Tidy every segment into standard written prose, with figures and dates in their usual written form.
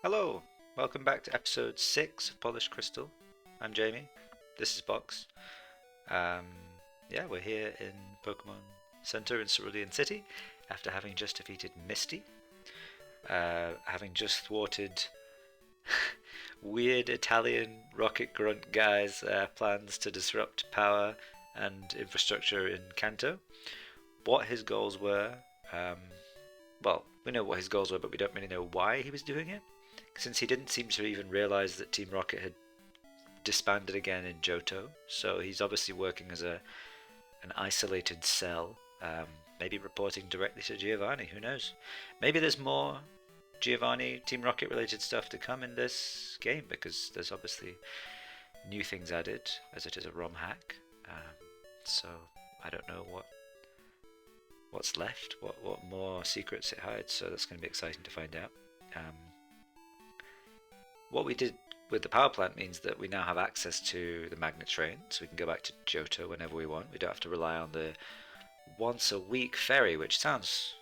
Hello, welcome back to episode 6 of Polished Crystal. I'm Jamie, this is Box. Um, yeah, we're here in Pokemon Center in Cerulean City after having just defeated Misty, having just thwarted weird Italian rocket grunt guys' plans to disrupt power and infrastructure in Kanto. What his goals were, um, well, we know what his goals were, but we don't really know why he was doing it, since he didn't seem to even realize that Team Rocket had disbanded again in Johto. So he's obviously working as an isolated cell, maybe reporting directly to Giovanni. Who knows? Maybe there's more Giovanni Team Rocket related stuff to come in this game, because there's obviously new things added, as it is a ROM hack. So I don't know what's left, what more secrets it hides. So that's going to be exciting to find out. What we did with the power plant means that we now have access to the magnet train, so we can go back to Johto whenever we want. We don't have to rely on the once a week ferry, which sounds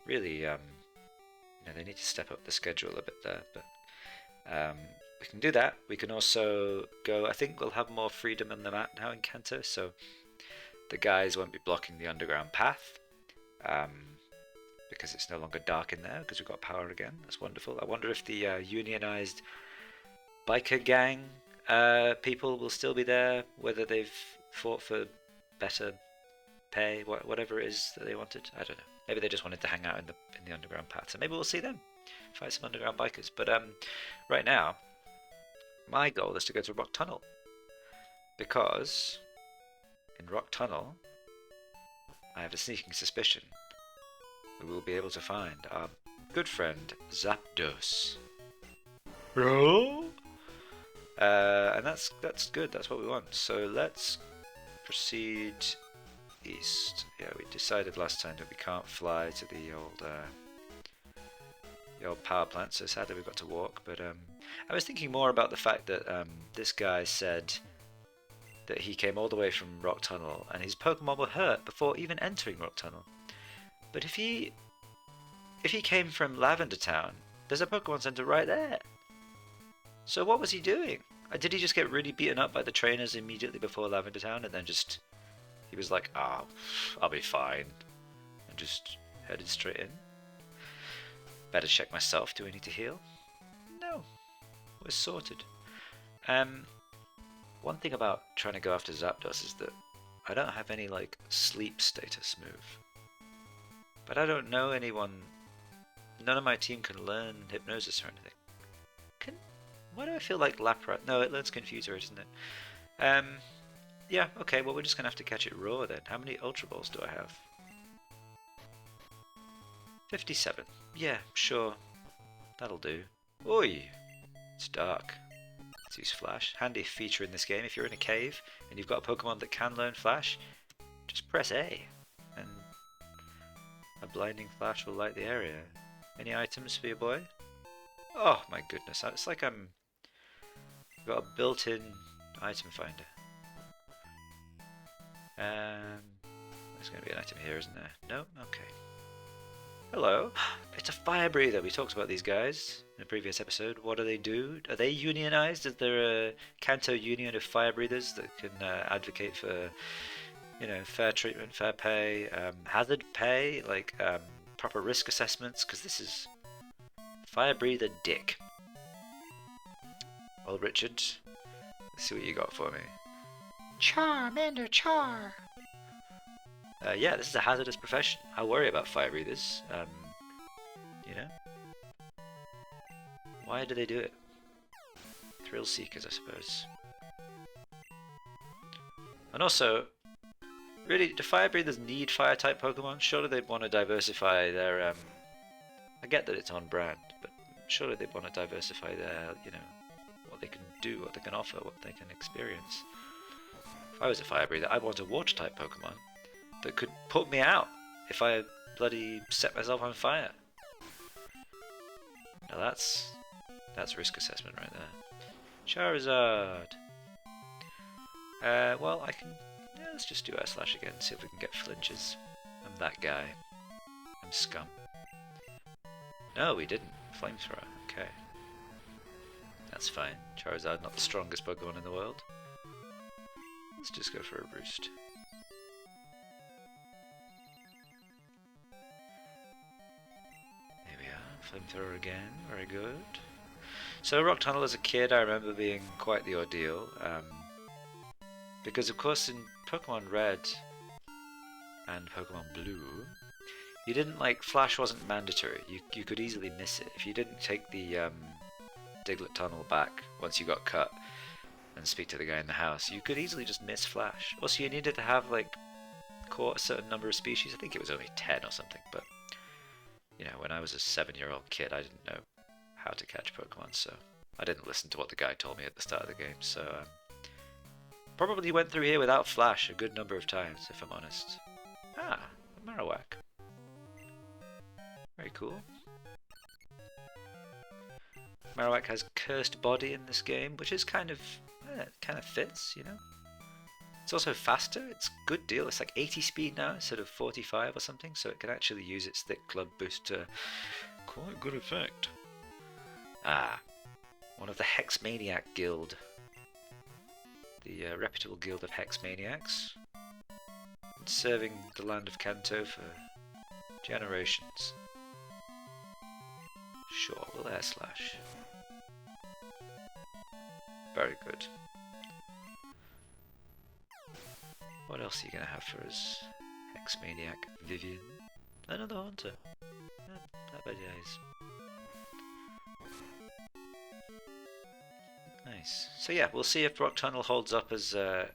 really, they need to step up the schedule a bit there, but we can do that. We can also go, I think we'll have more freedom on the map now in Kanto, so the guys won't be blocking the underground path, because it's no longer dark in there, because we've got power again. That's wonderful. I wonder if the unionized biker gang people will still be there, whether they've fought for better pay, whatever it is that they wanted. I don't know. Maybe they just wanted to hang out in the underground path, so maybe we'll see them fight some underground bikers. But right now, my goal is to go to Rock Tunnel, because in Rock Tunnel, I have a sneaking suspicion we will be able to find our good friend Zapdos. Bro? And that's good. That's what we want. So let's proceed east. Yeah, we decided last time that we can't fly to the old power plant, so sadly we've got to walk. But I was thinking more about the fact that this guy said that he came all the way from Rock Tunnel and his Pokemon were hurt before even entering Rock Tunnel. But if he came from Lavender Town, there's a Pokemon Center right there. So what was he doing? Did he just get really beaten up by the trainers immediately before Lavender Town, and then he was like, oh, I'll be fine, and just headed straight in? Better check myself. Do I need to heal? No, we're sorted. One thing about trying to go after Zapdos is that I don't have any sleep status move. But I don't know anyone. None of my team can learn Hypnosis or anything. Why do I feel like Lapras? No, it learns Confuser, isn't it? Yeah, okay, well we're just gonna have to catch it raw then. How many Ultra Balls do I have? 57. Yeah, sure. That'll do. Oi! It's dark. Let's use Flash. Handy feature in this game. If you're in a cave and you've got a Pokemon that can learn Flash, just press A and a blinding flash will light the area. Any items for your boy? Oh my goodness, it's like I've got a built-in item finder. There's going to be an item here, isn't there? No? Okay. Hello. It's a fire breather. We talked about these guys in a previous episode. What do they do? Are they unionized? Is there a Kanto union of fire breathers that can advocate for, fair treatment, fair pay, hazard pay, proper risk assessments? Because this is fire breather Dick. Well, Richard, let's see what you got for me. Charmander, char! Yeah, this is a hazardous profession. I worry about fire breathers. Why do they do it? Thrill seekers, I suppose. And also, really, do fire breathers need fire type Pokemon? Surely they'd want to diversify their. I get that it's on brand, but surely they'd want to diversify their, what they can do, what they can offer, what they can experience. If I was a fire breather, I'd want a water type Pokemon that could put me out if I bloody set myself on fire. Now that's risk assessment right there. Charizard. Well, I can. Yeah, let's just do Air Slash again. See if we can get flinches. I'm that guy. I'm scum. No, we didn't. Flamethrower. Okay. That's fine. Charizard, not the strongest Pokemon in the world. Let's just go for a roost. There we are. Flamethrower again. Very good. So Rock Tunnel as a kid, I remember being quite the ordeal. Because of course in Pokemon Red and Pokemon Blue, you didn't Flash wasn't mandatory. You could easily miss it if you didn't take the Diglett Tunnel back once you got cut and speak to the guy in the house. You could easily just miss Flash. Also, you needed to have caught a certain number of species. I think it was only 10 or something. But you know, when I was a 7-year-old kid, I didn't know how to catch Pokemon, so I didn't listen to what the guy told me at the start of the game. So probably went through here without Flash a good number of times, if I'm honest. Ah, a Marowak. Very cool. Marowak has cursed body in this game, which is kind of fits, you know. It's also faster. It's a good deal. It's like 80 speed now instead of 45 or something, so it can actually use its thick club boost to quite good effect. Ah, one of the Hexmaniac Guild. The reputable guild of Hexmaniacs. It's serving the land of Kanto for generations. Sure, we'll air slash. Very good. What else are you going to have for us? Hexmaniac Vivian. Another Haunter. Not bad days. Nice. So yeah, we'll see if Rock Tunnel holds up as a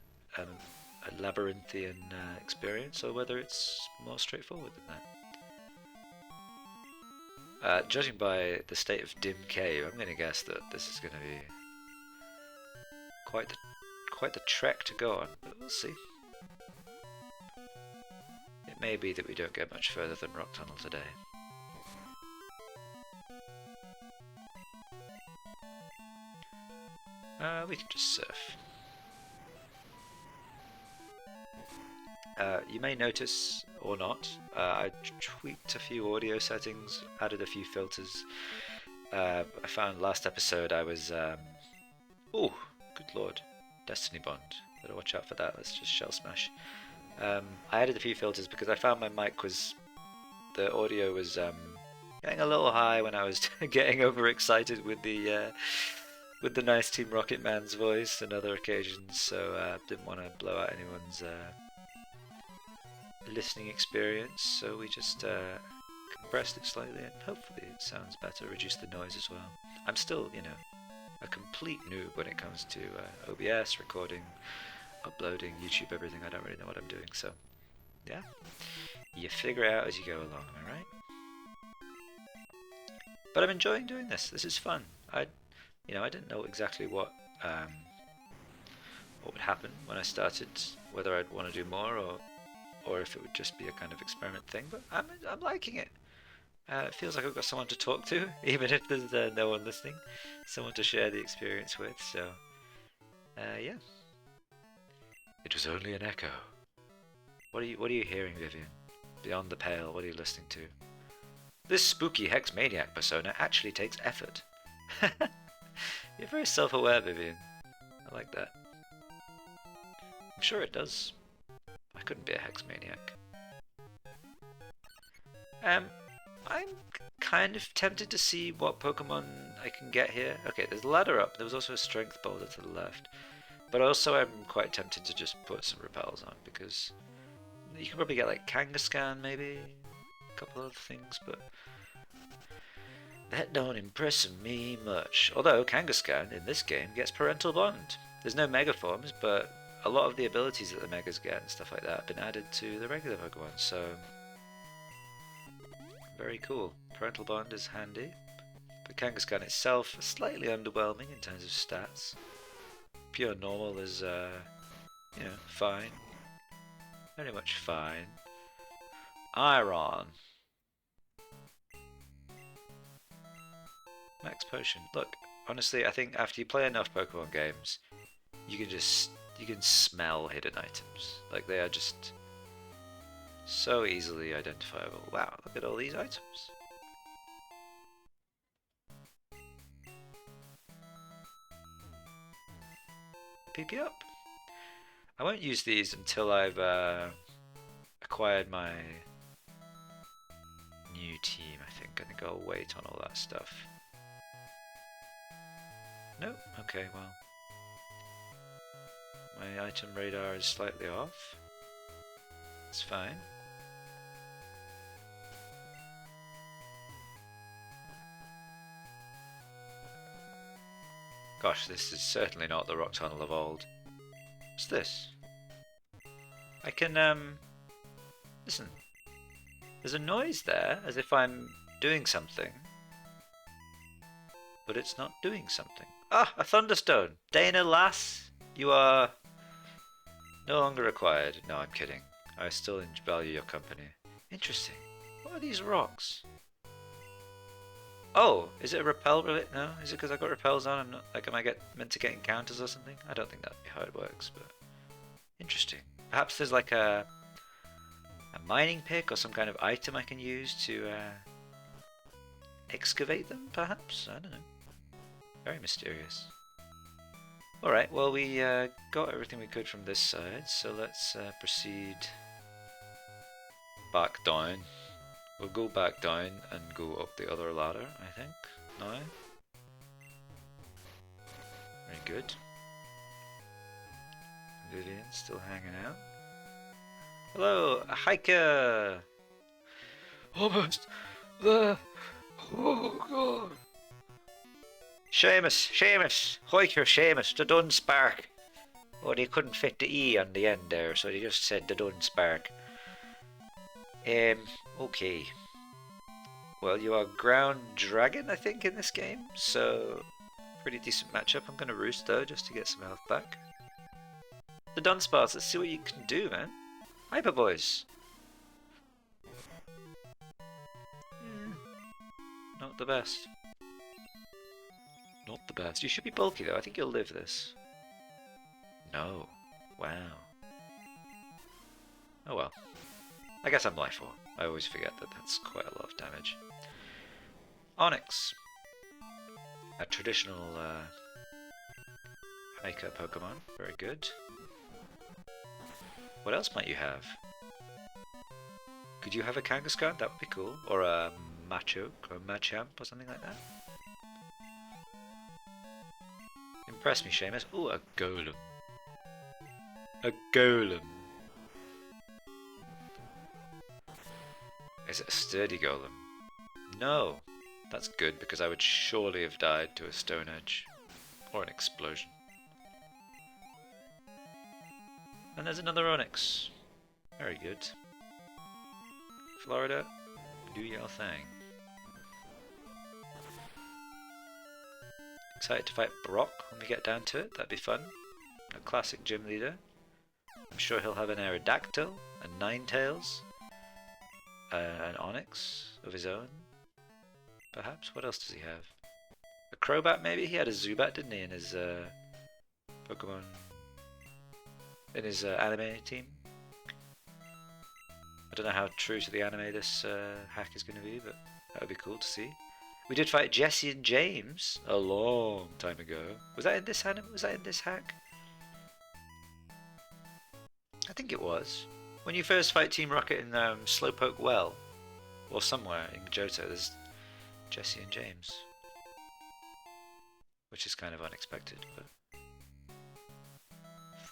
labyrinthian experience, or whether it's more straightforward than that. Judging by the state of Dim Cave, I'm going to guess that this is going to be quite the trek to go on, but we'll see. It may be that we don't get much further than Rock Tunnel today. We can just surf. You may notice, or not, I tweaked a few audio settings, added a few filters. I found last episode I was... oh, good lord. Destiny Bond. Better watch out for that. Let's just shell smash. I added a few filters because I found my mic was... the audio was getting a little high when I was getting overexcited with the nice Team Rocket Man's voice and other occasions, so didn't want to blow out anyone's listening experience, so we just compressed it slightly and hopefully it sounds better, reduced the noise as well. I'm still, you know, a complete noob when it comes to OBS, recording, uploading, YouTube, everything. I don't really know what I'm doing, so yeah, you figure it out as you go along, am I right? But I'm enjoying doing this. This is fun. I didn't know exactly what would happen when I started, whether I'd want to do more or if it would just be a kind of experiment thing. But I'm liking it. It feels like I've got someone to talk to, even if there's no one listening. Someone to share the experience with. So yeah. It was only an echo. What are you hearing, Vivian? Beyond the pale, what are you listening to? This spooky Hexmaniac persona actually takes effort. You're very self-aware, Vivian. I like that. I'm sure it does. I couldn't be a Hexmaniac. I'm kind of tempted to see what Pokemon I can get here. Okay, there's a ladder up. There was also a strength boulder to the left. But also I'm quite tempted to just put some repels on, because you can probably get like Kangaskhan maybe, a couple other things, but that don't impress me much. Although Kangaskhan in this game gets Parental Bond. There's no Mega Forms, but a lot of the abilities that the Megas get and stuff like that have been added to the regular Pokemon, so very cool. Parental Bond is handy. But Kangaskhan itself is slightly underwhelming in terms of stats. Pure normal is, fine. Very much fine. Iron. Max Potion. Look, honestly, I think after you play enough Pokemon games, you can smell hidden items. Like, they are just so easily identifiable. Wow, look at all these items. PP up. I won't use these until I've acquired my new team, I think. I think I'll wait on all that stuff. Nope, okay, well. My item radar is slightly off. It's fine. Gosh, this is certainly not the rock tunnel of old. What's this? I can, listen. There's a noise there, as if I'm doing something. But it's not doing something. Ah, a thunderstone! Dana, lass, you are no longer required. No, I'm kidding. I still value your company. Interesting. What are these rocks? Oh, is it a repel related? No, is it because I got repels on? I'm not like, am I meant to get encounters or something? I don't think that'd be how it works, but interesting. Perhaps there's like a mining pick or some kind of item I can use to excavate them. Perhaps, I don't know. Very mysterious. All right, well we got everything we could from this side, so let's proceed back down. We'll go back down and go up the other ladder, I think, now. Very good. Vivian's still hanging out. Hello, a hiker! Almost there! Oh god! Seamus! Hiker Seamus, the Dunspark! Oh, they couldn't fit the E on the end there, so they just said the Dunspark. Okay. Well, you are ground dragon, I think, in this game, so pretty decent matchup. I'm gonna roost though, just to get some health back. The Dunsparks, let's see what you can do, man. Hyper boys. Not the best. Not the best. You should be bulky though. I think you'll live this. No. Wow. Oh well. I guess I'm life 4. I always forget that that's quite a lot of damage. Onyx. A traditional hiker Pokemon. Very good. What else might you have? Could you have a Kangaskhan? That would be cool. Or a Machoke or a Machamp or something like that. Impress me, Seamus. Ooh, a Golem. A Golem. Is it a sturdy Golem? No. That's good because I would surely have died to a Stone Edge. Or an explosion. And there's another Onyx. Very good. Florida, do your thing. Excited to fight Brock when we get down to it. That'd be fun. A classic gym leader. I'm sure he'll have an Aerodactyl, a Ninetales, an Onyx of his own. Perhaps. What else does he have? A Crobat maybe? He had a Zubat, didn't he, in his Pokemon... in his anime team. I don't know how true to the anime this hack is going to be, but that would be cool to see. We did fight Jesse and James a long time ago. Was that in this anime? Was that in this hack? I think it was. When you first fight Team Rocket in Slowpoke Well, or somewhere in Johto, there's Jesse and James, which is kind of unexpected, but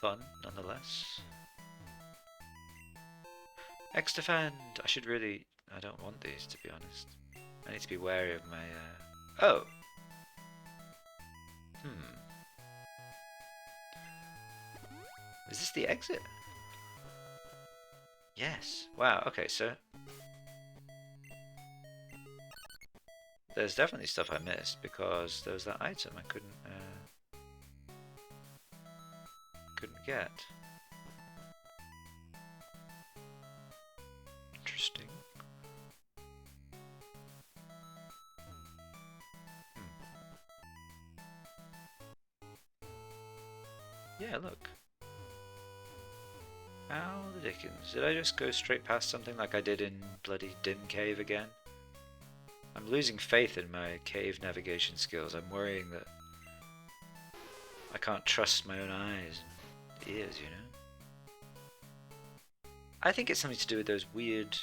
fun nonetheless. X-Defend! I should really... I don't want these, to be honest. I need to be wary of my... Oh! Is this the exit? Yes. Wow, okay, so... there's definitely stuff I missed, because there was that item I couldn't get. Interesting. Yeah, look. How the dickens? Did I just go straight past something like I did in bloody Dim Cave again? I'm losing faith in my cave navigation skills. I'm worrying that I can't trust my own eyes and ears, you know? I think it's something to do with those weird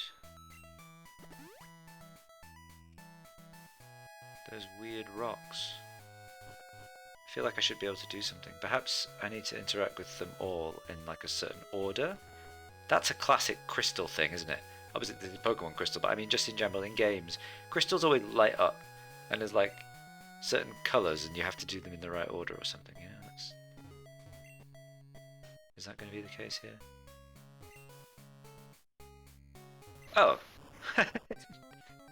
rocks. I feel like I should be able to do something. Perhaps I need to interact with them all in like a certain order. That's a classic crystal thing, isn't it? Obviously there's a Pokemon crystal, but I mean just in general in games, crystals always light up and there's like certain colours and you have to do them in the right order or something, you know? Is that going to be the case here? Oh!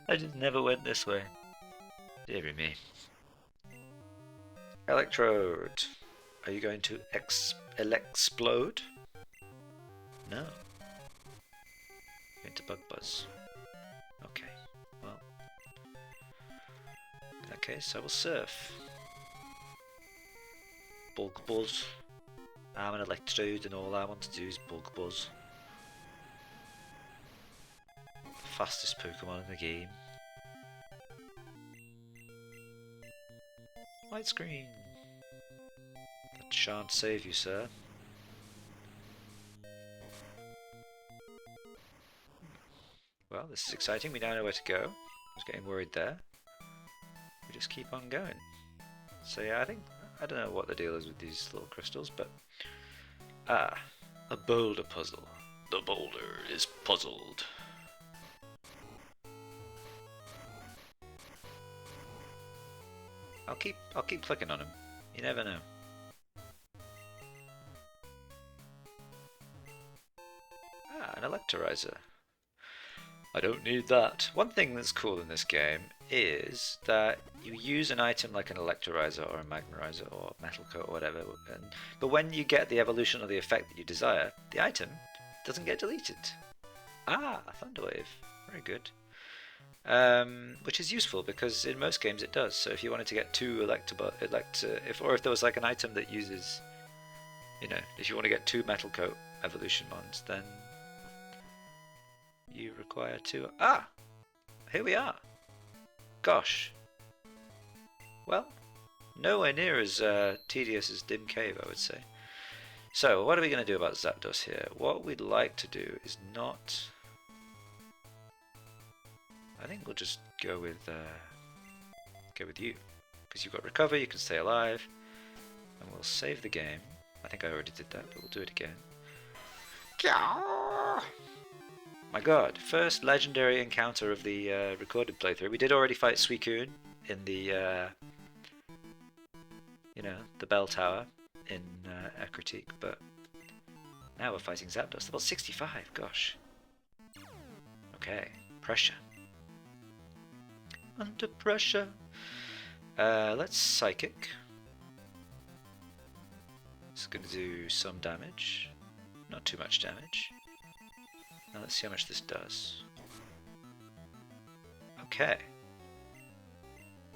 I just never went this way. Dear me. Electrode. Are you going to explode? No. Going to Bug Buzz. Okay. Well. In that case, I will surf. Bug Buzz. I'm an Electrode and all I want to do is Bug Buzz. Fastest Pokemon in the game. Light screen. That shan't save you, sir. Well, this is exciting. We now know where to go. I was getting worried there. We just keep on going. So yeah, I don't know what the deal is with these little crystals, but a boulder puzzle. The boulder is puzzled. I'll keep clicking on him. You never know. An electrolyzer. I don't need that. One thing that's cool in this game is that you use an item like an electrolyzer or a magnerizer or metal coat or whatever, but when you get the evolution or the effect that you desire, the item doesn't get deleted. Thunderwave. Very good. Which is useful because in most games it does. So if you wanted to get two if there was like an item that uses, you know, if you want to get two metal coat evolution mons, then you require two. Here we are. Gosh. Well, nowhere near as tedious as Dim Cave, I would say. So what are we going to do about Zapdos here? What we'd like to do is not. I think we'll just go with you, because you've got recover, you can stay alive, and we'll save the game. I think I already did that, but we'll do it again. My god, first legendary encounter of the recorded playthrough. We did already fight Suicune in the, the bell tower in Acquainted, but now we're fighting Zapdos. Level 65, gosh. Okay, pressure. Under pressure. Let's Psychic. It's going to do some damage. Not too much damage. Now let's see how much this does. Okay.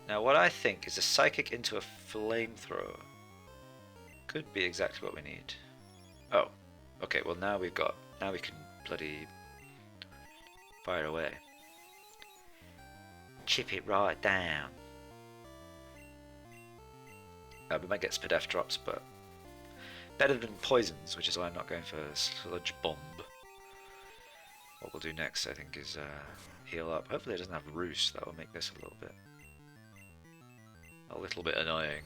Now what I think is a Psychic into a Flamethrower. Could be exactly what we need. Oh. Okay, well now we can bloody fire away. Chip it right down. We might get Spadef drops, but better than poisons, which is why I'm not going for Sludge Bomb. What we'll do next, I think, is heal up. Hopefully it doesn't have Roost. That will make this a little bit annoying.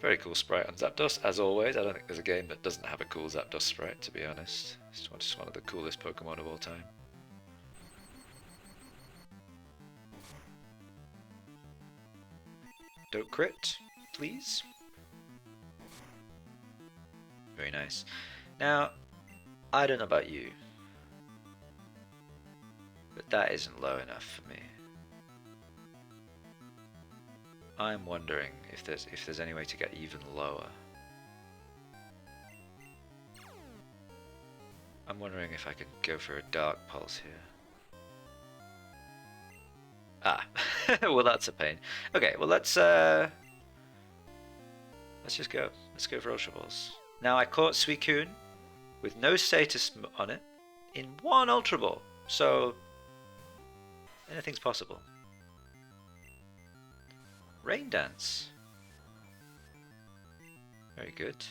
Very cool sprite on Zapdos, as always. I don't think there's a game that doesn't have a cool Zapdos sprite, to be honest. It's just one of the coolest Pokemon of all time. Don't crit, please. Very nice. Now, I don't know about you, but that isn't low enough for me. I'm wondering if there's any way to get even lower. I'm wondering if I could go for a Dark Pulse here. Well that's a pain. Okay, well let's just go. Let's go for Ultra Balls. Now I caught Suicune with no status on it in one Ultra Ball. So Anything's possible. Rain dance. Very good.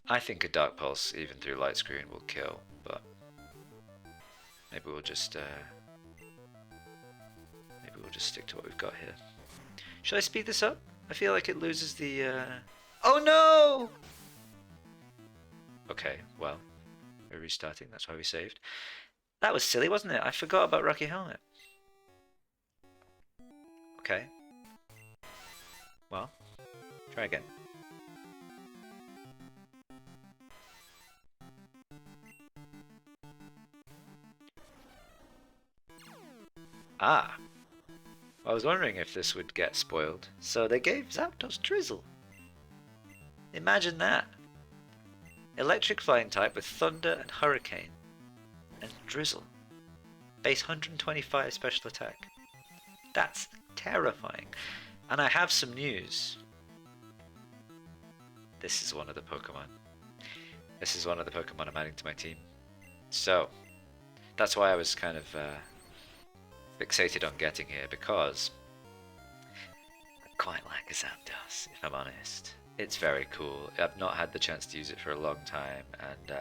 I think a Dark Pulse even through Light Screen will kill, but maybe we'll just stick to what we've got here. Should I speed this up? I feel like it loses the Oh no! Okay, well, we're restarting, that's why we saved. That was silly, wasn't it? I forgot about Rocky Helmet. Okay. Well, try again. Ah! I was wondering if this would get spoiled. So they gave Zapdos Drizzle. Imagine that. Electric flying type with Thunder and Hurricane. And Drizzle. Base 125 special attack. That's terrifying. And I have some news. This is one of the Pokemon. This is one of the Pokemon I'm adding to my team. So, that's why I was kind of fixated on getting here, because I quite like a Zapdos, if I'm honest. It's very cool. I've not had the chance to use it for a long time, and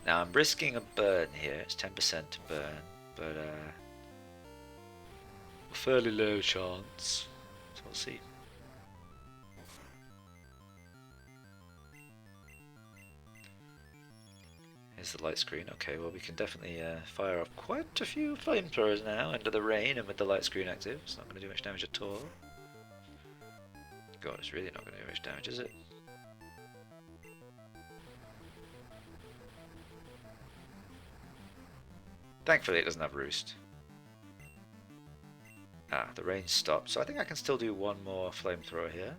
now I'm risking a burn here. It's 10% to burn, but a fairly low chance, so we'll see. Here's the light screen. Okay, well we can definitely fire off quite a few flamethrowers now under the rain and with the light screen active. It's not going to do much damage at all. God, it's really not going to do much damage, is it? Thankfully it doesn't have Roost. Ah, the rain stopped, so I think I can still do one more flamethrower here.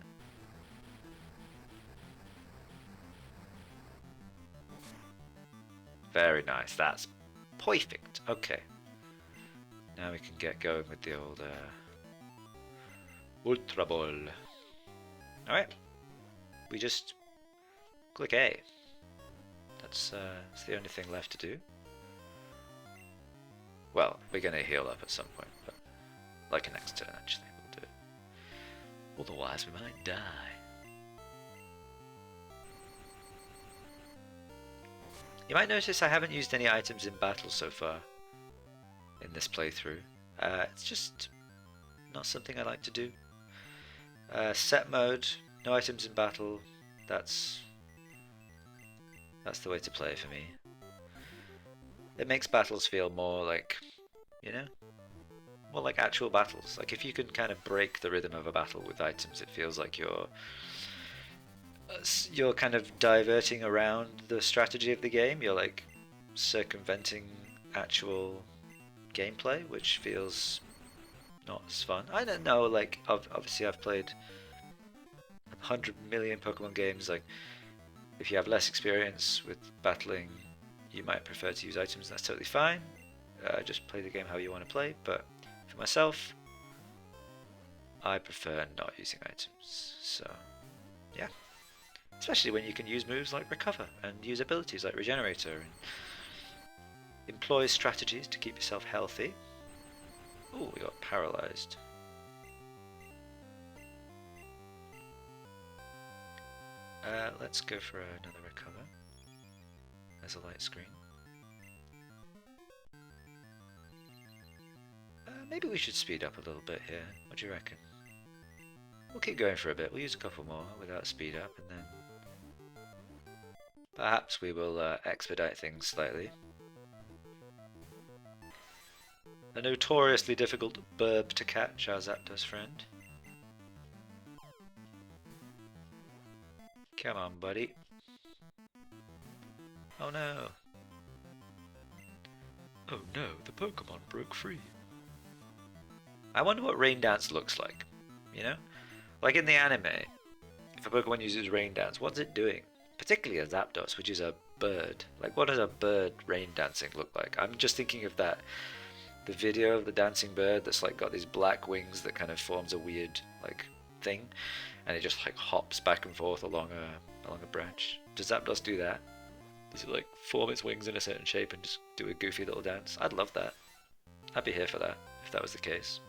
Very nice, that's perfect. Okay. Now we can get going with the old Ultra Ball. Alright. We just click A. That's the only thing left to do. Well, we're going to heal up at some point, but like next turn actually we'll do it. Otherwise we might die. You might notice I haven't used any items in battle so far in this playthrough. It's just not something I like to do. Set mode, no items in battle. That's the way to play for me. It makes battles feel more like, you know, more like actual battles. Like if you can kind of break the rhythm of a battle with items, it feels like you're kind of diverting around the strategy of the game. You're like circumventing actual gameplay, which feels not as fun. I don't know, like obviously I've played 100 million Pokemon games. Like if you have less experience with battling, you might prefer to use items, and that's totally fine. Just play the game how you want to play, but for myself, I prefer not using items. So yeah, especially when you can use moves like Recover and use abilities like Regenerator and employ strategies to keep yourself healthy. Oh, we got paralyzed. Let's go for another Recover. There's a light screen. Maybe we should speed up a little bit here. What do you reckon? We'll keep going for a bit. We'll use a couple more without speed up, and then perhaps we will expedite things slightly. A notoriously difficult burb to catch, our Zapdos friend. Come on, buddy. Oh no. Oh no, the Pokemon broke free. I wonder what Rain Dance looks like, you know? Like in the anime, if a Pokemon uses Rain Dance, what's it doing? Particularly a Zapdos, which is a bird. Like what does a bird rain dancing look like? I'm just thinking of that, the video of the dancing bird that's like got these black wings that kind of forms a weird like thing, and it just like hops back and forth along a branch. Does Zapdos do that? Does it like form its wings in a certain shape and just do a goofy little dance? I'd love that. I'd be here for that if that was the case.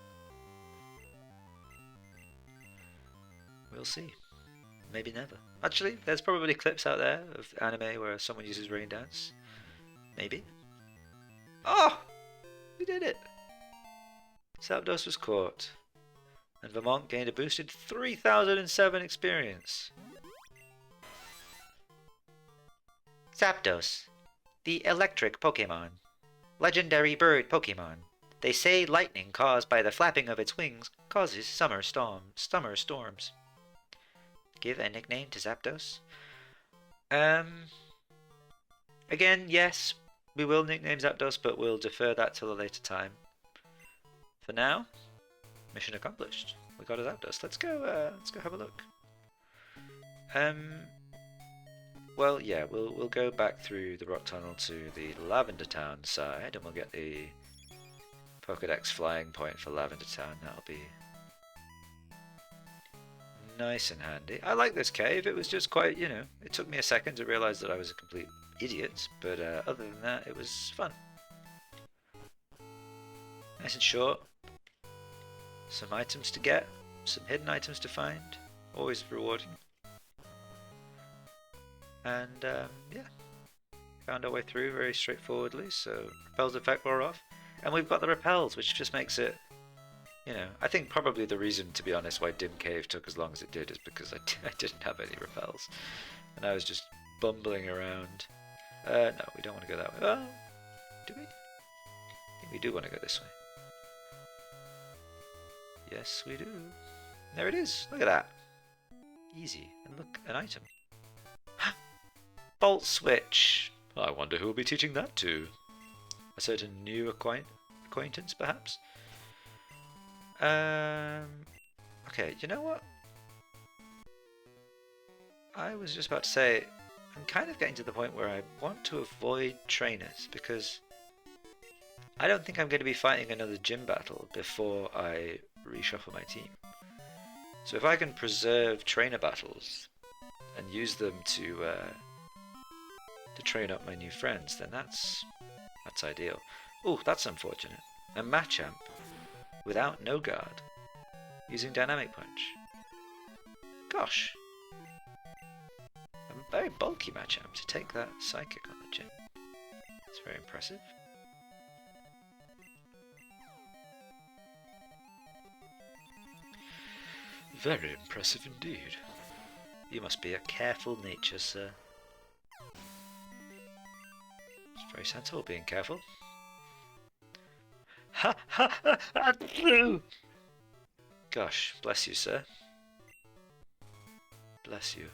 We'll see. Maybe never. Actually, there's probably clips out there of anime where someone uses rain dance. Maybe. Oh! We did it! Zapdos was caught. And Vermont gained a boosted 3007 experience. Zapdos, the electric Pokemon. Legendary bird Pokemon. They say lightning caused by the flapping of its wings causes summer storms. Give a nickname to Zapdos? Again, yes, we will nickname Zapdos, but we'll defer that till a later time. For now, mission accomplished. We got a Zapdos. Let's go have a look. Well, yeah, we'll go back through the rock tunnel to the Lavender Town side, and we'll get the Pokedex flying point for Lavender Town. That'll be nice and handy. I like this cave. It was just quite, it took me a second to realise that I was a complete idiot, but other than that, it was fun. Nice and short. Some items to get, some hidden items to find. Always rewarding. And yeah, found our way through very straightforwardly. So repels effect wore off, and we've got the repels, which just makes it, I think probably the reason, to be honest, why Dim Cave took as long as it did is because I didn't have any repels, and I was just bumbling around. No, we don't want to go that way. Oh, do we? I think we do want to go this way. Yes, we do. There it is. Look at that. Easy. And look, an item. Bolt switch. I wonder who will be teaching that to. A certain new acquaintance, perhaps? Okay, you know what? I was just about to say, I'm kind of getting to the point where I want to avoid trainers, because I don't think I'm going to be fighting another gym battle before I reshuffle my team. So if I can preserve trainer battles and use them to train up my new friends, then that's ideal. Oh, that's unfortunate. A Machamp without no guard, using Dynamic Punch. Gosh. A very bulky Machamp to take that Psychic on the gym. It's very impressive. Very impressive indeed. You must be a careful nature, sir. It's very sensible being careful. Ha ha ha! Gosh, bless you, sir. Bless you.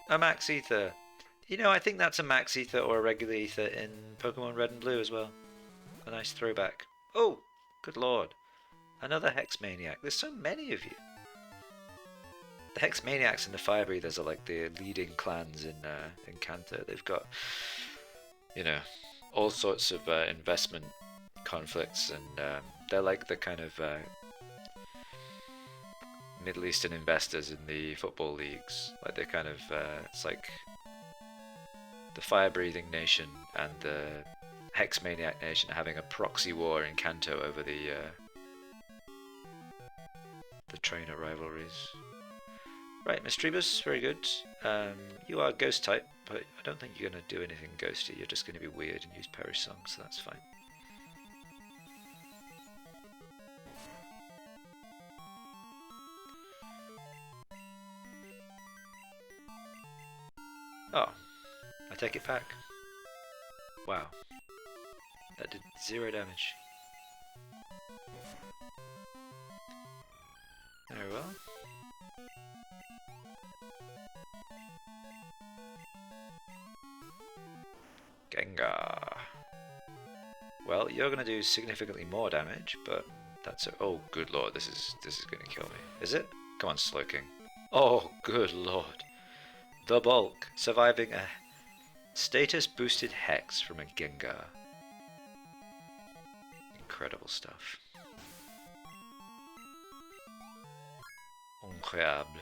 A Max Ether. I think that's a Max Ether or a regular Ether in Pokemon Red and Blue as well. A nice throwback. Oh, good lord. Another Hex Maniac. There's so many of you. The Hex Maniacs and the Fire Breathers are like the leading clans in Kanto. They've got, all sorts of investment conflicts, and they're like the kind of Middle Eastern investors in the football leagues. Like they're kind of, it's like the Fire Breathing Nation and the Hex Maniac Nation having a proxy war in Kanto over the trainer rivalries. Right, Misdreavus, very good. You are Ghost type, but I don't think you're going to do anything ghosty. You're just going to be weird and use Perish Song, so that's fine. Oh, I take it back. Wow. That did 0 damage. Very well. Gengar. Well, you're going to do significantly more damage, but that's oh, good lord, this is going to kill me. Is it? Come on, Slowking. Oh, good lord. The bulk, surviving a status boosted Hex from a Gengar. Incredible stuff. Incroyable.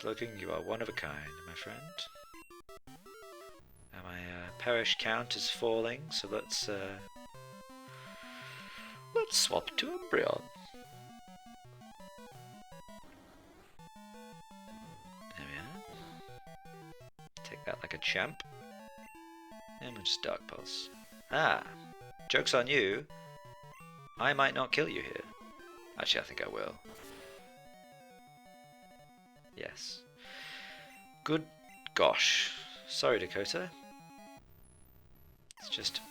Slugking, you are one of a kind, my friend. And my perish count is falling, so let's swap to Umbreon. There we are. Take that like a champ. And we'll just Dark Pulse. Ah! Joke's on you. I might not kill you here. Actually, I think I will. Yes. Good gosh. Sorry, Dakota. It's just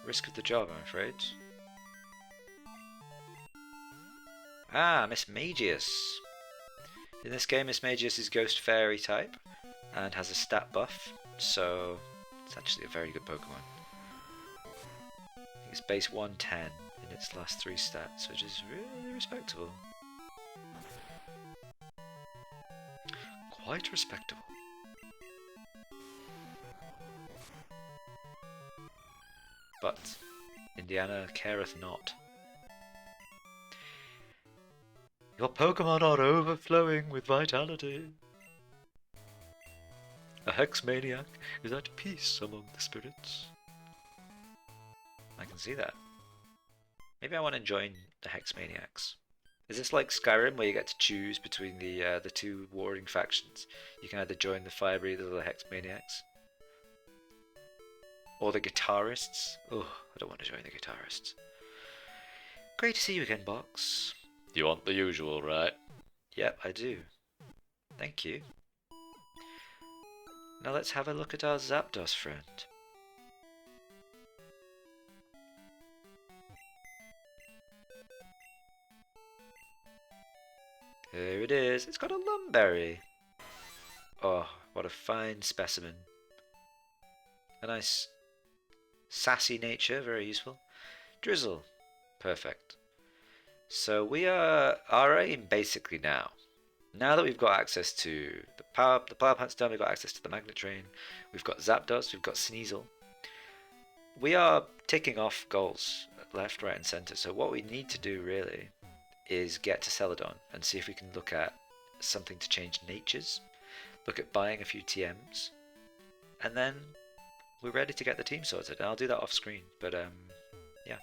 risk of the job, I'm afraid. Ah, Miss Magius. In this game, Miss Magius is Ghost Fairy type and has a stat buff, so it's actually a very good Pokemon. It's base 110 in its last 3 stats, which is really respectable. Quite respectable. But Indiana careth not. Your Pokemon are overflowing with vitality. A Hex Maniac is at peace among the spirits. I can see that. Maybe I want to join the Hex Maniacs. Is this like Skyrim, where you get to choose between the two warring factions? You can either join the Fire Breathers or the Hex Maniacs, or the Guitarists. Oh, I don't want to join the Guitarists. Great to see you again, Box. You want the usual, right? Yep, I do. Thank you. Now let's have a look at our Zapdos friend. Here it is. It's got a Lumberry. Oh, what a fine specimen. A nice sassy nature, very useful. Drizzle. Perfect. So we are our aim basically now that we've got access to the power plant's done, we've got access to the Magnet Train, we've got Zapdos, we've got Sneasel. We are ticking off goals left, right and centre. So what we need to do really is get to Celadon and see if we can look at something to change natures, look at buying a few TMs, and then we're ready to get the team sorted. And I'll do that off screen, but yeah.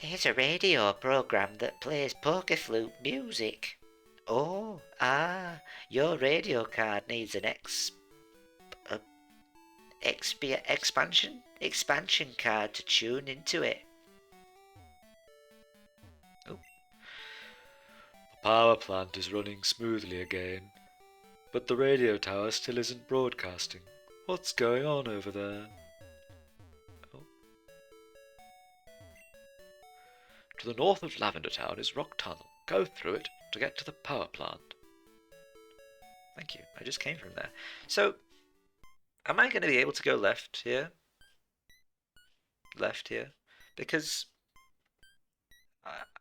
There's a radio program that plays poker flute music. Oh, your radio card needs an expansion card to tune into it. Oh. The power plant is running smoothly again, but the radio tower still isn't broadcasting. What's going on over there? Oh. To the north of Lavender Town is Rock Tunnel. Go through it to get to the power plant. Thank you. I just came from there. So, am I going to be able to go left here? Left here? Because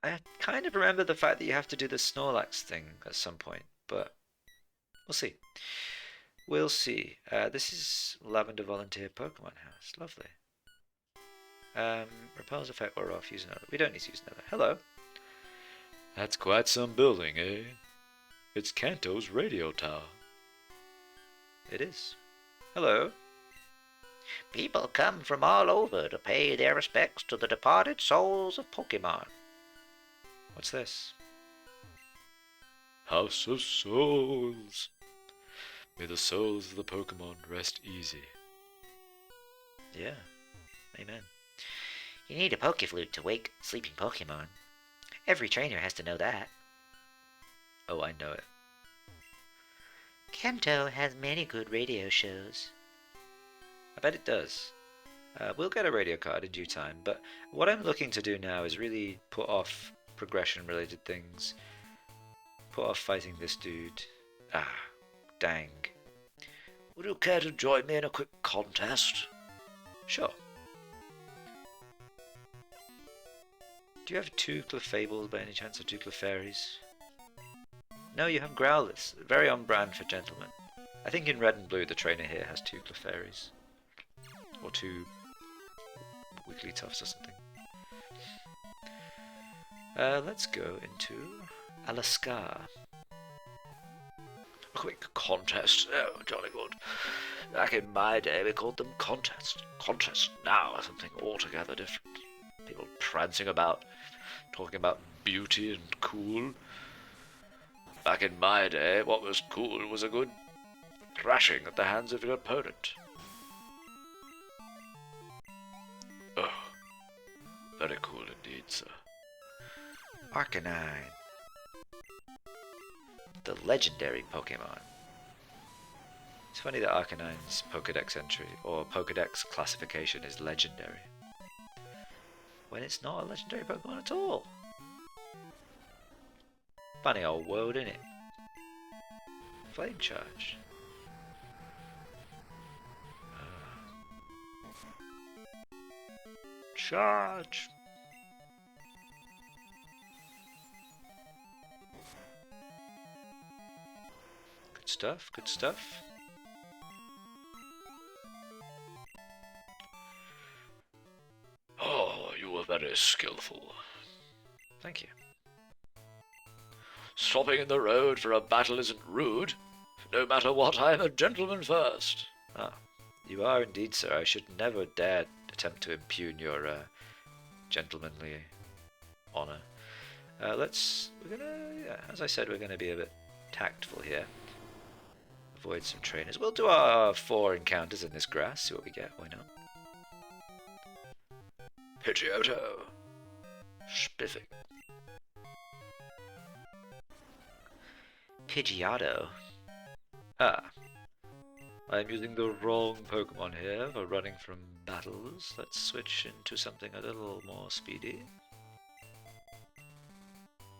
I kind of remember the fact that you have to do the Snorlax thing at some point, but we'll see. We'll see. This is Lavender Volunteer Pokemon House. Lovely. Repels effect or off. Use another. We don't need to use another. Hello. That's quite some building, eh? It's Kanto's radio tower. It is. Hello. People come from all over to pay their respects to the departed souls of Pokemon. What's this? House of Souls. May the souls of the Pokemon rest easy. Yeah. Amen. You need a Pokeflute to wake sleeping Pokemon. Every trainer has to know that. Oh, I know it. Kanto has many good radio shows. I bet it does. We'll get a radio card in due time, but what I'm looking to do now is really put off progression-related things. Put off fighting this dude. Ah, dang. Would you care to join me in a quick contest? Sure. Do you have 2 Clefables by any chance, or 2 Clefairies? No, you have Growlithe. Very on brand for gentlemen. I think in red and blue the trainer here has 2 Clefairies. Or 2 Wigglytuffs or something. Let's go into Alaska. A quick contest. Oh, jolly good. Back in my day, we called them contests. Contests now are something altogether different. People prancing about, talking about beauty and cool. Back in my day, what was cool was a good thrashing at the hands of your opponent. Oh, very cool indeed, sir. Arcanine. The legendary Pokemon. It's funny that Arcanine's Pokedex entry, or Pokedex classification, is legendary, when it's not a legendary Pokemon at all. Funny old world, innit? Flame Charge. Charge! Good stuff, good stuff. Oh, you were very skillful. Thank you. Stopping in the road for a battle isn't rude. No matter what, I am a gentleman first. Ah, you are indeed, sir. I should never dare attempt to impugn your gentlemanly honor. As I said, we're gonna be a bit tactful here. Avoid some trainers. We'll do our 4 encounters in this grass, see what we get, why not? Pidgeotto. Spiffing. Pidgeotto. Ah. I'm using the wrong Pokemon here for running from battles. Let's switch into something a little more speedy.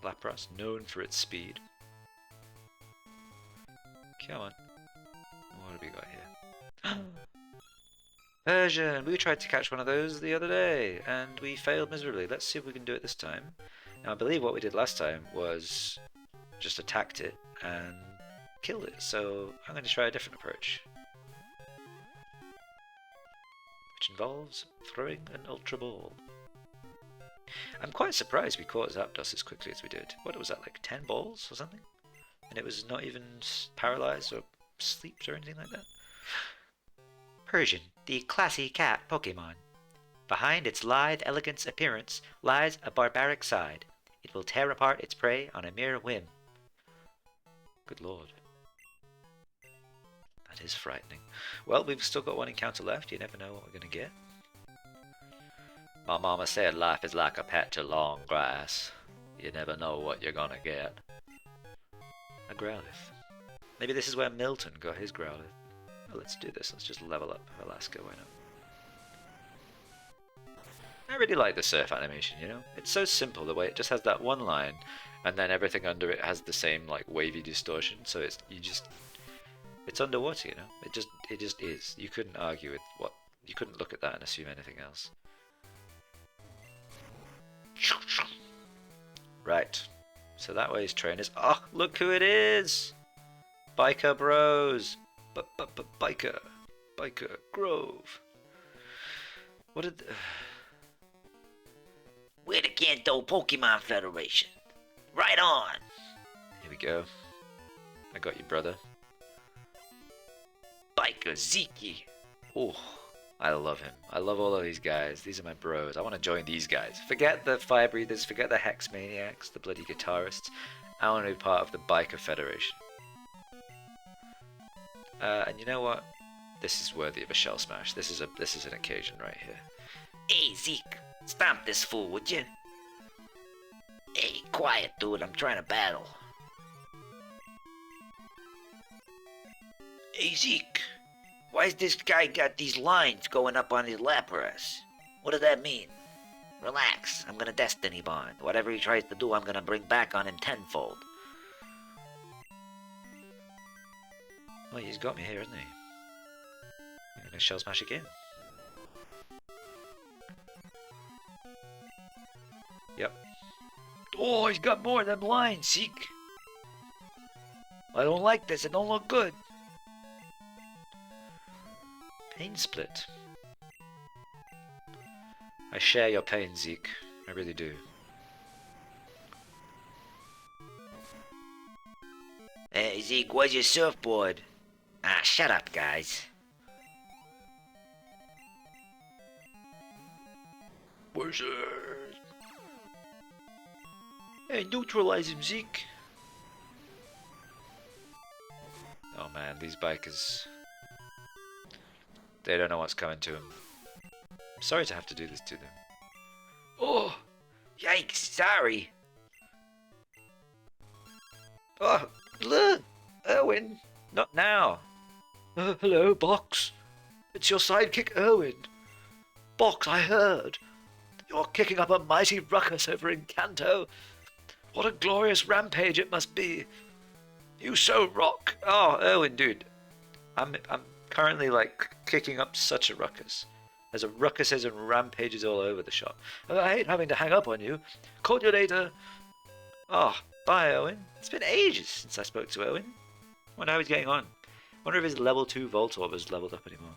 Lapras, known for its speed. Come on. What have we got here? Persian! We tried to catch one of those the other day, and we failed miserably. Let's see if we can do it this time. Now, I believe what we did last time was just attacked it and killed it, so I'm going to try a different approach. Which involves throwing an Ultra Ball. I'm quite surprised we caught Zapdos as quickly as we did. What was that, like 10 balls or something? And it was not even paralyzed or sleeped or anything like that? Persian, the classy cat Pokemon. Behind its lithe, elegant appearance lies a barbaric side. It will tear apart its prey on a mere whim. Good lord. That is frightening. Well, we've still got 1 encounter left. You never know what we're going to get. My mama said life is like a patch of long grass. You never know what you're gonna get. A Growlithe. Maybe this is where Milton got his Growlithe. Oh, let's do this. Let's just level up Alaska, why not? I really like the surf animation, you know? It's so simple, the way it just has that one line, and then everything under it has the same, like, wavy distortion, so it's underwater, you know? It just is. You couldn't argue with you couldn't look at that and assume anything else. Right. So that way is trainers. Oh, look who it is! Biker Bros! Biker Grove. What did... We're the Kanto Pokemon Federation. Right on! Here we go. I got you, brother. Biker Ziki. Oh, I love him. I love all of these guys. These are my bros. I want to join these guys. Forget the Fire Breathers, forget the Hex Maniacs, the bloody guitarists. I want to be part of the Biker Federation. And you know what? This is worthy of a Shell Smash. This is an occasion right here. Hey, Zeke. Stomp this fool, would you? Hey, quiet, dude. I'm trying to battle. Hey, Zeke. Why's this guy got these lines going up on his Lapras? What does that mean? Relax. I'm gonna Destiny Bond. Whatever he tries to do, I'm gonna bring back on him tenfold. Well, he's got me here, hasn't he? I'm gonna Shell Smash again. Yep. Oh, he's got more of them lines, Zeke. I don't like this. It don't look good. Pain Split. I share your pain, Zeke. I really do. Hey, Zeke, where's your surfboard? Ah, shut up, guys. Wizard! Hey, neutralize him, Zeke! Oh man, these bikers... They don't know what's coming to them. I'm sorry to have to do this to them. Oh, yikes, sorry. Oh, look! Erwin! Not now! Hello, Box. It's your sidekick, Erwin. Box, I heard. You're kicking up a mighty ruckus over in Kanto. What a glorious rampage it must be. You so rock. Oh, Erwin, dude. I'm currently like kicking up such a ruckus. There's a ruckuses and rampages all over the shop. I hate having to hang up on you. Call you later. Oh, bye, Owen. It's been ages since I spoke to Owen. Wonder how he's getting on. Wonder if his level 2 Voltorb has leveled up anymore.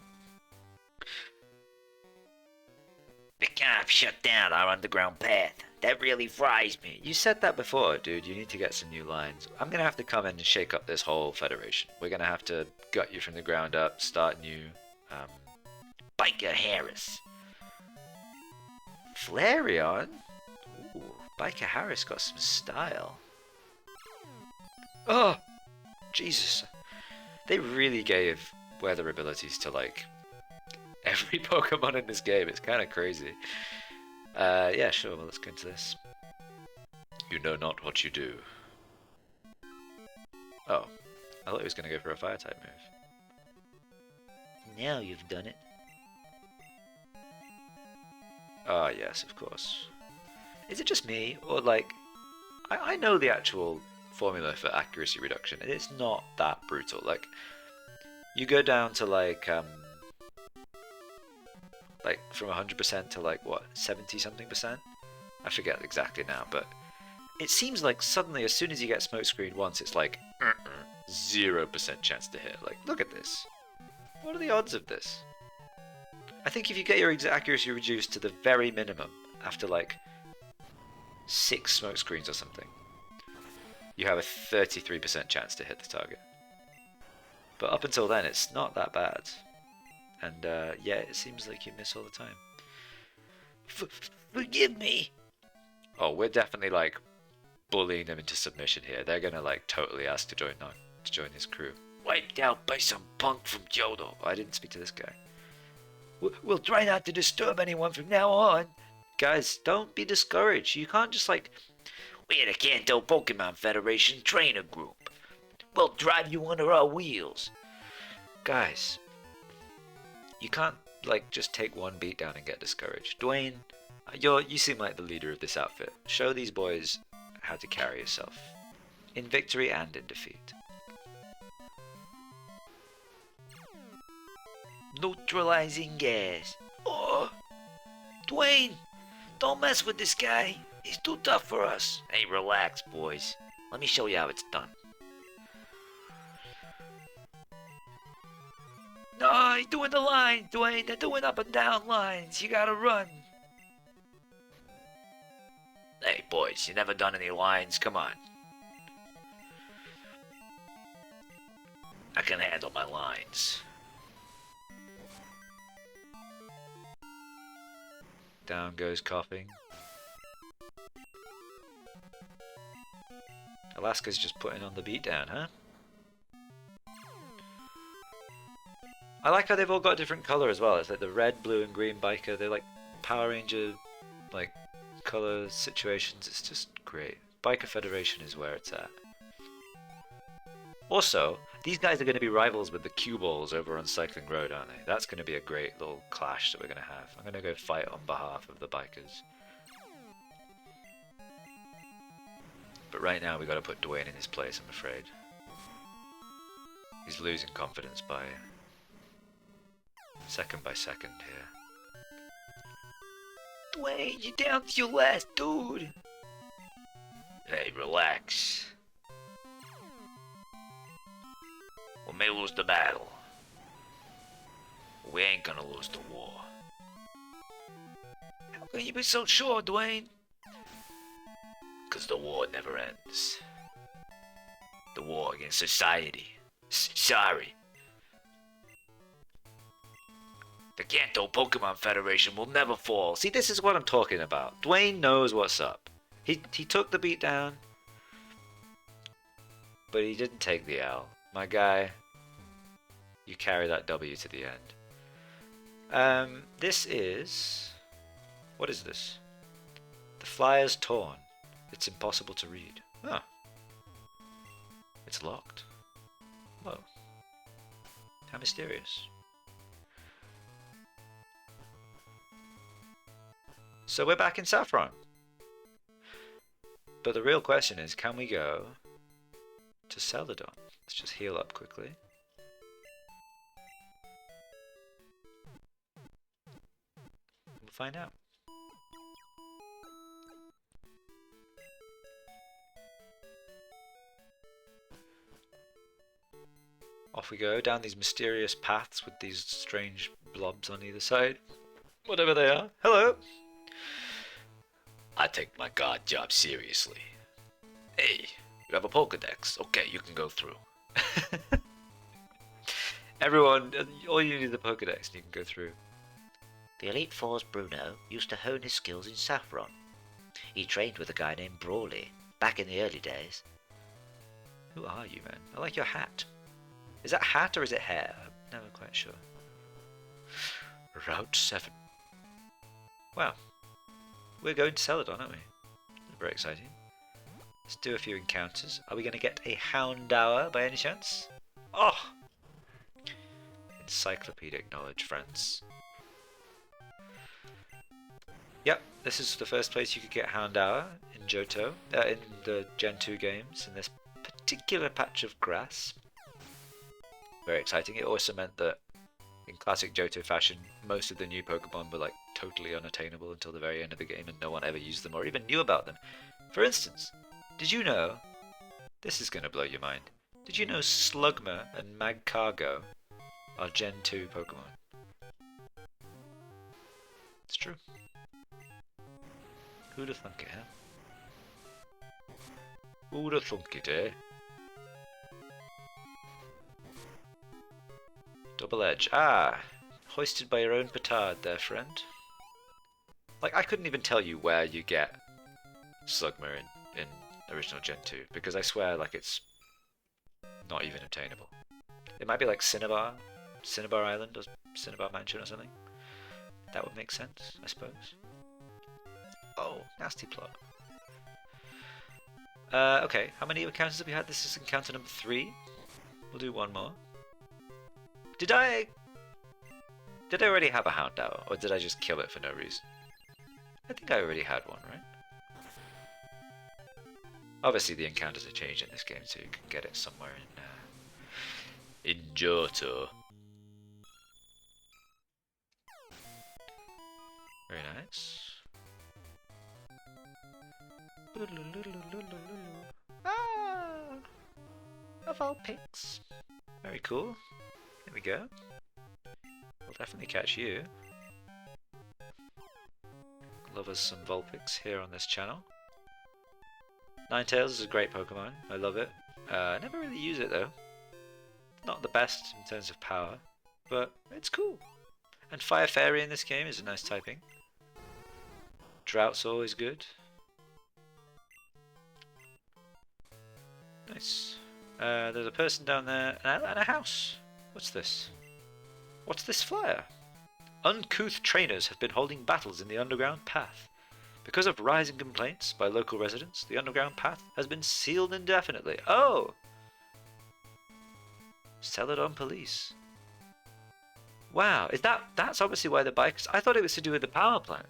We can't shut down our underground path. That really fries me. You said that before, dude. You need to get some new lines. I'm gonna have to come in and shake up this whole federation. We're gonna have to gut you from the ground up, start new. Biker Harris. Flareon? Ooh, Biker Harris got some style. Oh, Jesus. They really gave weather abilities to, like, every Pokemon in this game. It's kind of crazy. Yeah, sure, well, let's go into this. You know not what you do. Oh, I thought he was going to go for a Fire-type move. Now you've done it. Ah, yes, of course. Is it just me, or, like, I know the actual formula for accuracy reduction, and it's not that brutal. Like, you go down to, like from 100% to, like, what, 70-something%? I forget exactly now, but it seems like suddenly, as soon as you get smokescreened once, it's like, 0% chance to hit. Like, look at this. What are the odds of this? I think if you get your accuracy reduced to the very minimum, after, like, 6 smokescreens or something, you have a 33% chance to hit the target. But up until then, it's not that bad. And, yeah, it seems like you miss all the time. Forgive me. Oh, we're definitely, like, bullying them into submission here. They're gonna, like, totally ask to join his crew. Wiped out by some punk from Johto. Oh, I didn't speak to this guy. We'll try not to disturb anyone from now on. Guys, don't be discouraged. You can't just, like... We're the Kanto Pokemon Federation Trainer Group. We'll drive you under our wheels. Guys, you can't, like, just take one beat down and get discouraged. Dwayne, you seem like the leader of this outfit. Show these boys how to carry yourself. In victory and in defeat. Neutralizing gas. Oh! Dwayne! Don't mess with this guy. He's too tough for us. Hey, relax, boys. Let me show you how it's done. No, he's doing the line, Dwayne. They're doing up and down lines. You gotta run. Hey, boys, you never done any lines. Come on. I can handle my lines. Down goes coughing. Alaska's just putting on the beat down, huh? I like how they've all got a different colour as well. It's like the red, blue and green biker. They're like Power Ranger, like, colour situations. It's just great. Biker Federation is where it's at. Also, these guys are going to be rivals with the cue balls over on Cycling Road, aren't they? That's going to be a great little clash that we're going to have. I'm going to go fight on behalf of the bikers. But right now we got to put Dwayne in his place, I'm afraid. He's losing confidence by second here. Dwayne, you're down to your last dude. Hey, relax. We may lose the battle. We ain't gonna lose the war. How can you be so sure, Dwayne? 'Cause the war never ends. the war against society. Sorry. The Kanto Pokemon Federation will never fall. See, this is what I'm talking about. Dwayne knows what's up. He took the beat down, but he didn't take the L. My guy, you carry that W to the end. This is... What is this? The Flyer's torn. It's impossible to read. Oh. It's locked. Whoa. How mysterious. So we're back in Saffron. But the real question is, can we go to Celadon? Let's just heal up quickly. We'll find out. Off we go, down these mysterious paths with these strange blobs on either side. Whatever they are. Hello! I take my guard job seriously. Hey, you have a Pokedex. Okay, you can go through. Everyone, all you need is a Pokedex and you can go through. The Elite Four's Bruno used to hone his skills in Saffron. He trained with a guy named Brawley, back in the early days. Who are you, man? I like your hat. Is that hat or is it hair? I'm never quite sure. Route 7. Wow. We're going to Celadon, aren't we? That's very exciting. Let's do a few encounters. Are we going to get a Houndour by any chance? Oh! Encyclopedic knowledge, friends. Yep, this is the first place you could get Houndour in Johto, in the Gen 2 games, in this particular patch of grass. Very exciting. It also meant that in classic Johto fashion, most of the new Pokemon were like totally unattainable until the very end of the game and no one ever used them or even knew about them. For instance, did you know, this is going to blow your mind, did you know Slugma and Magcargo are Gen 2 Pokemon? It's true. Who'd have thunk it, huh? Who'd have thunk it, eh? Double Edge. Ah! Hoisted by your own petard there, friend. Like, I couldn't even tell you where you get Slugma in original Gen 2, because I swear, like, it's not even obtainable. It might be like Cinnabar Island, or Cinnabar Mansion or something. That would make sense, I suppose. Oh, nasty plot. Okay, how many encounters have we had? This is encounter number 3. We'll do one more. Did I already have a Houndour, or did I just kill it for no reason? I think I already had one, right? Obviously the encounters are changed in this game, so you can get it somewhere in Johto. Very nice. Ah! Of all pics. Very cool. There we go. We'll definitely catch you. Love us some Vulpix here on this channel. Ninetales is a great Pokemon. I love it. I never really use it though. Not the best in terms of power, but it's cool. And Fire Fairy in this game is a nice typing. Drought's always good. Nice. There's a person down there and a house. What's this? What's this flyer? Uncouth trainers have been holding battles in the underground path. Because of rising complaints by local residents, the underground path has been sealed indefinitely. Oh! Celadon police. Wow, that's obviously why the bikers... I thought it was to do with the power plant.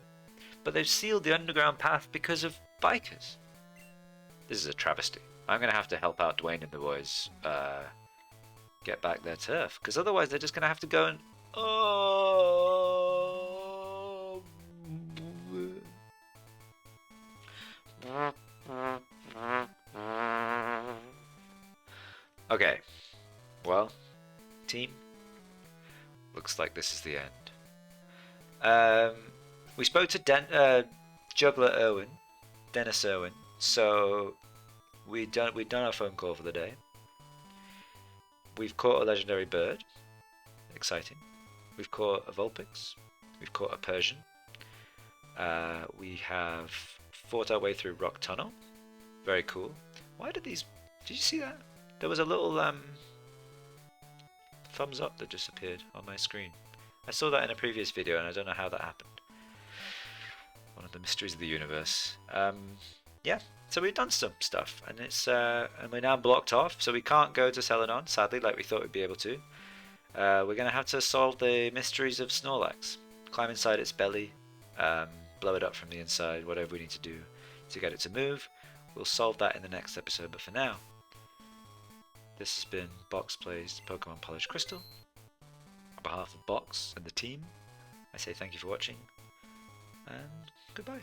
But they've sealed the underground path because of bikers. This is a travesty. I'm going to have to help out Dwayne and the boys get back their turf. Because otherwise they're just going to have to go and... Oh... Okay. Well, team. Looks like this is the end. We spoke to Juggler Irwin, Dennis Irwin. So we'd done our phone call for the day. we've caught a legendary bird. Exciting. We've caught a Vulpix. We've caught a Persian. We have fought our way through Rock Tunnel. Very cool. Why did these... Did you see that? There was a little thumbs up that just appeared on my screen. I saw that in a previous video and I don't know how that happened. One of the mysteries of the universe. Yeah, so we've done some stuff and and we're now blocked off, so we can't go to Celadon, sadly, like we thought we'd be able to. We're going to have to solve the mysteries of Snorlax. Climb inside its belly, blow it up from the inside, whatever we need to do to get it to move. We'll solve that in the next episode, but for now, this has been Box Plays Pokemon Polished Crystal. On behalf of Box and the team, I say thank you for watching, and goodbye.